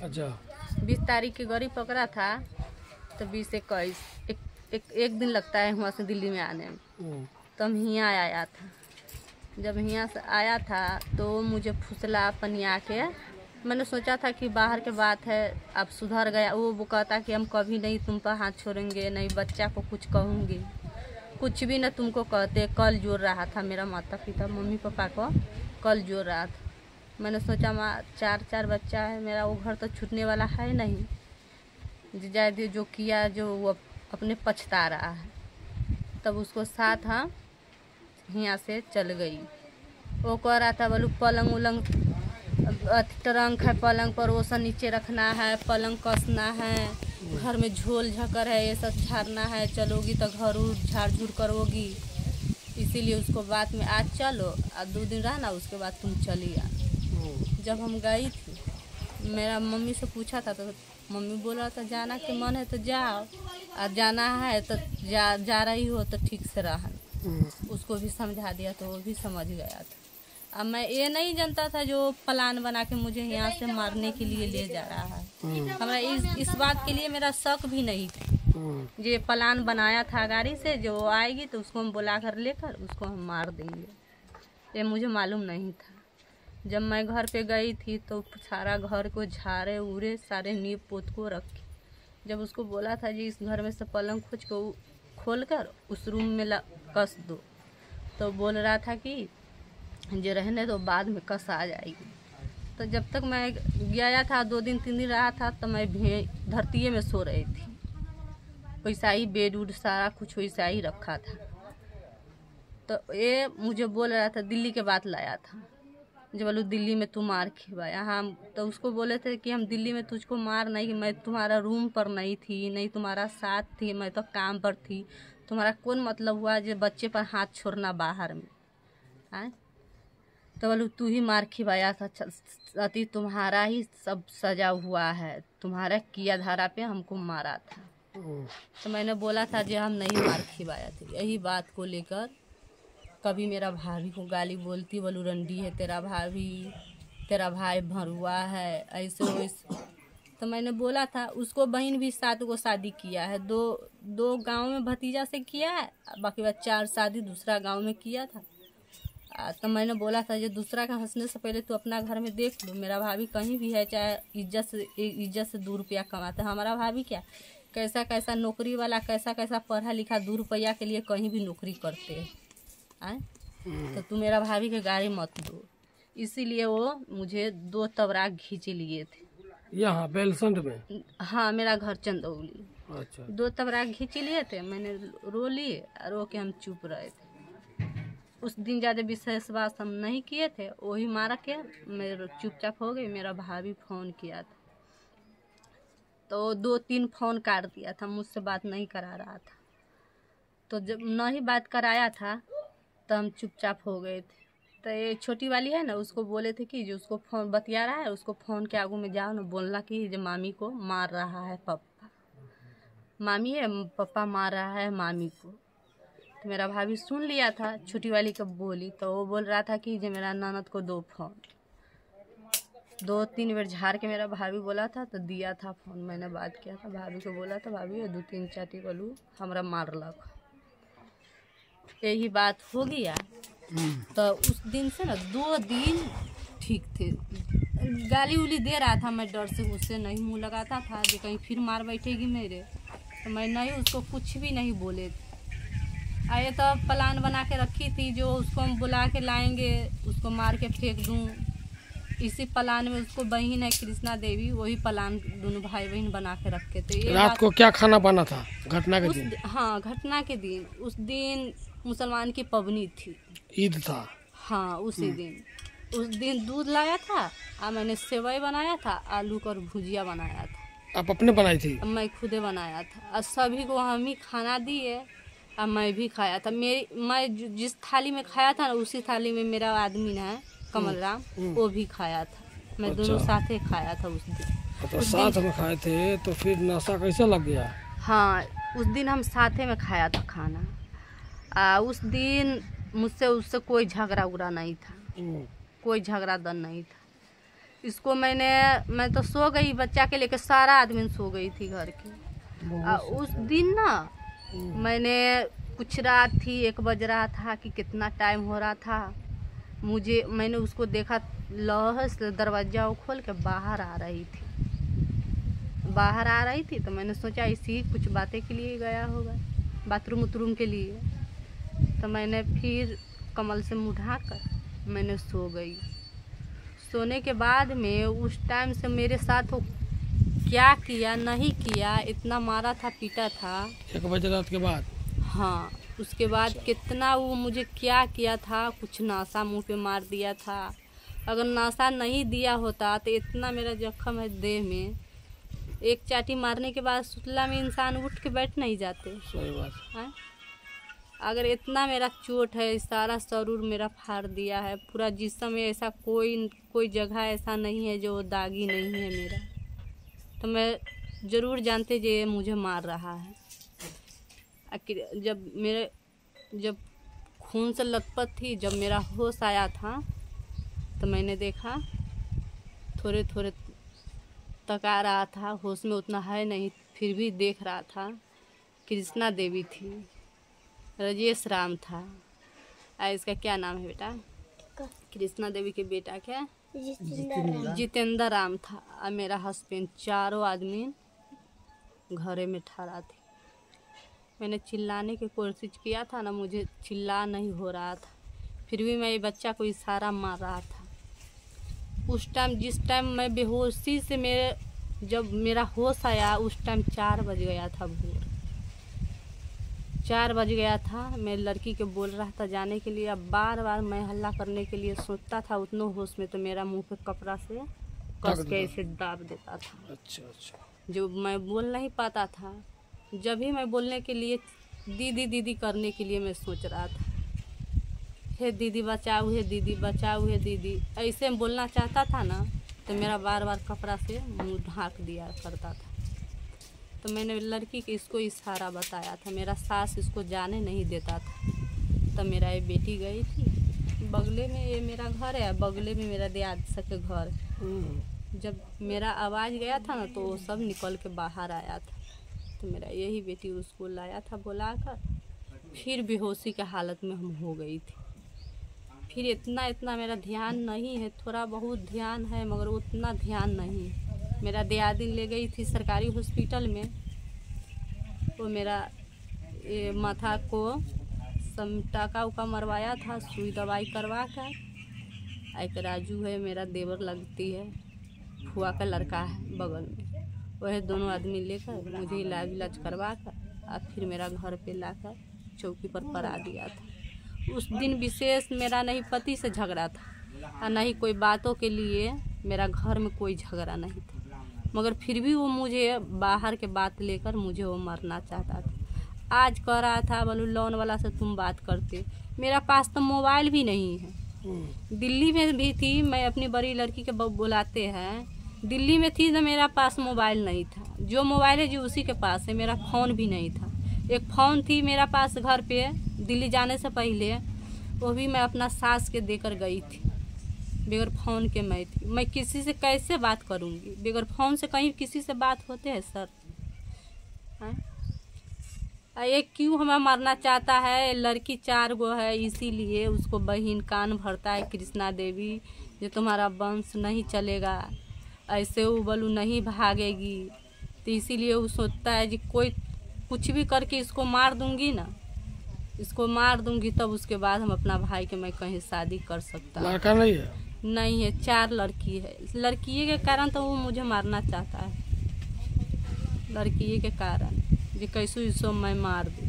अच्छा। 20 तारीख की गाड़ी पकड़ा था तो 20-21 एक दिन लगता है वहाँ से दिल्ली में आने में। तो हम यहाँ आया था। जब यहाँ से आया था तो मुझे फुसला पनिया के, मैंने सोचा था कि बाहर के बात है, अब सुधर गया। वो कहता कि हम कभी नहीं तुम पर हाथ छोड़ेंगे, नहीं बच्चा को कुछ कहूँगी, कुछ भी न तुमको कहते। कल जोड़ रहा था मेरा माता पिता, मम्मी पापा को कल जोड़ रहा था। मैंने सोचा माँ 4 बच्चा है मेरा, वो घर तो छूटने वाला है नहीं। जीजाजी जो किया जो वो अपने पछता रहा है। तब उसको साथ हम यहाँ से चल गई। वो कह रहा था बोलू पलंग उलंग ट्रंक है, पलंग पर वो सब नीचे रखना है, पलंग कसना है, घर में झोल झकर है, ये सब झाड़ना है, चलोगी तो घर झाड़ झूड़ करोगी, इसीलिए उसको बात में आज चलो और 2 दिन रहना, उसके बाद तुम चली आ। जब हम गई थी, मेरा मम्मी से पूछा था तो मम्मी बोल रहा था जाना के मन है तो जाओ, और जाना है तो जा रही हो तो ठीक से रहना। उसको भी समझा दिया तो वो भी समझ गया था। अब मैं ये नहीं जानता था जो प्लान बना के मुझे यहाँ से मारने के लिए ले जा रहा है। हमारा इस बात के लिए मेरा शक भी नहीं था। ये प्लान बनाया था गाड़ी से, जो आएगी तो उसको हम बुला कर लेकर उसको हम मार देंगे, ये मुझे मालूम नहीं था। जब मैं घर पे गई थी तो सारा घर को झाड़े उड़े, सारे नींव पोत को रखे। जब उसको बोला था जी इस घर में से पलंग खोल कर उस रूम में कस दो, तो बोल रहा था कि जो रहने दो, बाद में कस आ जाएगी। तो जब तक मैं गया था 2 दिन 3 दिन रहा था तो मैं धरती में सो रही थी, वैसा ही बेड उड सारा कुछ वैसा ही रखा था। तो ये मुझे बोल रहा था दिल्ली के बात लाया था, जो बोलू दिल्ली में तू मार खिलवाया। हम तो उसको बोले थे कि हम दिल्ली में तुझको मार नहीं, मैं तुम्हारा रूम पर नहीं थी, नहीं तुम्हारा साथ थी, मैं तो काम पर थी। तुम्हारा कौन मतलब हुआ जो बच्चे पर हाथ छोड़ना बाहर में है? तो बोलू तू ही मार खिलवाया था, अति तुम्हारा ही सब सजा हुआ है, तुम्हारा किया धारा पे हमको मारा था। तो मैंने बोला था जो हम नहीं मार खिलवाया थे। यही बात को लेकर कभी मेरा भाभी को गाली बोलती, बोलू रंडी है तेरा भाभी, तेरा भाई भरुआ है, ऐसे वैसे। तो मैंने बोला था उसको बहन भी 7 को शादी किया है, दो गांव में भतीजा से किया है, बाकी बात 4 शादी दूसरा गांव में किया था। तो मैंने बोला था जो दूसरा का हंसने से पहले तू अपना घर में देख लो। मेरा भाभी कहीं भी है, चाहे इज्जत से 2 रुपया कमाता है, हमारा भाभी क्या कैसा कैसा नौकरी वाला, कैसा कैसा पढ़ा लिखा 2 रुपया के लिए कहीं भी नौकरी करते हैं। तो तू मेरा भाभी के गाड़ी मत दो। इसीलिए वो मुझे 2 तबरा खींच लिए थे यहाँ बेलसंड में। हाँ, मेरा घर चंदौली। अच्छा। 2 तबरा खींच लिए थे, मैंने रो लिए, रो के हम चुप रहे थे। उस दिन ज़्यादा विशेष बात हम नहीं किए थे, वही मारा के मैं चुपचाप हो गई। मेरा भाभी फ़ोन किया था तो 2-3 फ़ोन काट दिया था, मुझसे बात नहीं करा रहा था। तो जब नहीं बात कराया था तो हम चुपचाप हो गए थे। तो ये छोटी वाली है ना, उसको बोले थे कि जो उसको फ़ोन बतिया रहा है उसको फ़ोन के आगू में जाओ ना, बोलना कि जो मामी को मार रहा है पप्पा, मामी है पप्पा मार रहा है मामी को। तो मेरा भाभी सुन लिया था, छोटी वाली कब बोली तो वो बोल रहा था कि जो मेरा ननद को 2 फ़ोन, 2-3 बार झाड़ के मेरा भाभी बोला था तो दिया था फ़ोन। मैंने बात किया था, भाभी को बोला था भाभी 2-3 चाटी बोलू हमरा मारलक, यही बात हो गया। तो उस दिन से ना 2 दिन ठीक थे। गाली उली दे रहा था, मैं डर से उससे नहीं मुँह लगाता था जो कहीं फिर मार बैठेगी मेरे, तो मैं नहीं उसको कुछ भी नहीं बोले थे। आए तो प्लान बना के रखी थी जो उसको हम बुला के लाएंगे, उसको मार के फेंक दूँ। इसी प्लान में उसको बहन है कृष्णा देवी, वही प्लान दोनों भाई बहन बना के रखे थे। रात को क्या खाना बना था घटना के दिन? हाँ, घटना के दिन, उस दिन मुसलमान की पबनी थी, ईद था। हाँ उसी दिन। उस दिन दूध लाया था और मैंने सेवई बनाया था, आलू का भुजिया बनाया था। आप अपने बनाई थी? मैं खुदे बनाया था और सभी को हम ही खाना दिए और मैं भी खाया था। मैं जिस थाली में खाया था ना उसी थाली में मेरा आदमी है कमल राम, वो भी खाया था। मैं अच्छा। दोनों साथ खाया था उस दिन। तो साथ में खाए थे तो फिर नशा कैसे लग गया? हाँ, उस दिन हम साथे में खाया था खाना। उस दिन मुझसे उससे कोई झगड़ा उगड़ा नहीं था, कोई झगड़ा दन नहीं था। इसको मैं तो सो गई, बच्चा के लेके सारा आदमी सो गई थी घर की। उस दिन ना मैंने कुछ रात थी, 1 बज रहा था कि कितना टाइम हो रहा था, मैंने उसको देखा लौह से दरवाजा खोल के बाहर आ रही थी। तो मैंने सोचा इसी कुछ बातें के लिए गया होगा, बाथरूम के लिए। तो मैंने फिर कमल से मुँह ढाँक कर मैंने सो गई। सोने के बाद में उस टाइम से मेरे साथ वो क्या किया नहीं किया, इतना मारा था पीटा था 1 बजे रात के बाद। हाँ, उसके बाद कितना वो मुझे क्या किया था, कुछ नासा मुंह पे मार दिया था। अगर नासा नहीं दिया होता तो इतना मेरा जख्म है देह में, एक चाटी मारने के बाद सुतला में इंसान उठ के बैठ नहीं जाते। सही बात है। अगर इतना मेरा चोट है, सारा शरीर मेरा फाड़ दिया है, पूरा जिस्म में ऐसा कोई जगह ऐसा नहीं है जो दागी नहीं है मेरा। तो मैं ज़रूर जानते जो ये मुझे मार रहा है। जब खून से लथपथ थी, जब मेरा होश आया था तो मैंने देखा थोड़े तका रहा था, होश में उतना है नहीं, फिर भी देख रहा था। कृष्णा देवी थी, राजेश राम था, इसका क्या नाम है बेटा? कृष्णा देवी के बेटा क्या? जितेंद्र राम था। और मेरा हस्बैंड, चारों आदमी घरे में ठहरा थे। मैंने चिल्लाने की कोशिश किया था ना, मुझे चिल्ला नहीं हो रहा था, फिर भी मैं ये बच्चा को इशारा मार रहा था। उस टाइम जिस टाइम मैं बेहोशी से जब मेरा होश आया, उस टाइम 4 बज गया था, भोर 4 बज गया था। मैं लड़की के बोल रहा था जाने के लिए। अब बार मैं हल्ला करने के लिए सोचता था, उतना होश में तो मेरा मुंह पे कपड़ा से कस के ऐसे दाब देता था। अच्छा। जो मैं बोल नहीं पाता था, जब भी मैं बोलने के लिए दीदी करने के लिए मैं सोच रहा था, हे दीदी बचाओ, हे दीदी बचाओ, हे दीदी, ऐसे बोलना चाहता था ना, तो मेरा बार कपड़ा से मुंह ढाँक दिया करता था। तो मैंने लड़की के इसको इशारा बताया था, मेरा सास इसको जाने नहीं देता था। तब मेरा ये बेटी गई थी, बगले में ये मेरा घर है, बगले में मेरा दियाद सके घर। जब मेरा आवाज़ गया था ना, तो वो सब निकल के बाहर आया था। तो मेरा यही बेटी उसको लाया था बुलाकर, फिर बेहोशी के हालत में हम हो गई थी। फिर इतना मेरा ध्यान नहीं है, थोड़ा बहुत ध्यान है मगर उतना ध्यान नहीं। मेरा दियादिन ले गई थी सरकारी हॉस्पिटल में, वो मेरा ये माथा को टाका उका मरवाया था, सुई दवाई करवा कर। एक राजू है मेरा देवर लगती है, फुआ का लड़का है बगल में, वह दोनों आदमी लेकर मुझे इलाज करवा कर और फिर मेरा घर पे लाकर चौकी पर पड़ा दिया था। उस दिन विशेष मेरा नहीं पति से झगड़ा था और नहीं कोई बातों के लिए मेरा घर में कोई झगड़ा नहीं था, मगर फिर भी वो मुझे बाहर के बात लेकर मुझे वो मारना चाहता था। आज कह रहा था बोलू लोन वाला से तुम बात करते, मेरा पास तो मोबाइल भी नहीं है। दिल्ली में भी थी, मैं अपनी बड़ी लड़की के बुलाते हैं, दिल्ली में थी तो मेरा पास मोबाइल नहीं था। जो मोबाइल है जो उसी के पास है, मेरा फ़ोन भी नहीं था। एक फ़ोन थी मेरा पास घर पे दिल्ली जाने से पहले, वो भी मैं अपना सास के देकर गई थी, बगैर फ़ोन के मैं थी। मैं किसी से कैसे बात करूँगी, बगैर फ़ोन से कहीं किसी से बात होते हैं सर? हैं ये क्यों हमें मारना चाहता है? लड़की 4 गो है, इसीलिए उसको बहन कान भरता है कृष्णा देवी, जो तुम्हारा वंश नहीं चलेगा, ऐसे वो बोलू नहीं भागेगी। तो इसीलिए वो सोचता है कि कोई कुछ भी करके इसको मार दूंगी ना, इसको मार दूंगी तब उसके बाद हम अपना भाई के मैं कहीं शादी कर सकता हूँ। लड़का नहीं है? नहीं है, 4 लड़की है। लड़की के कारण तो वो मुझे मारना चाहता है, लड़की के कारण जो कैसे इसको मैं मार दूँ।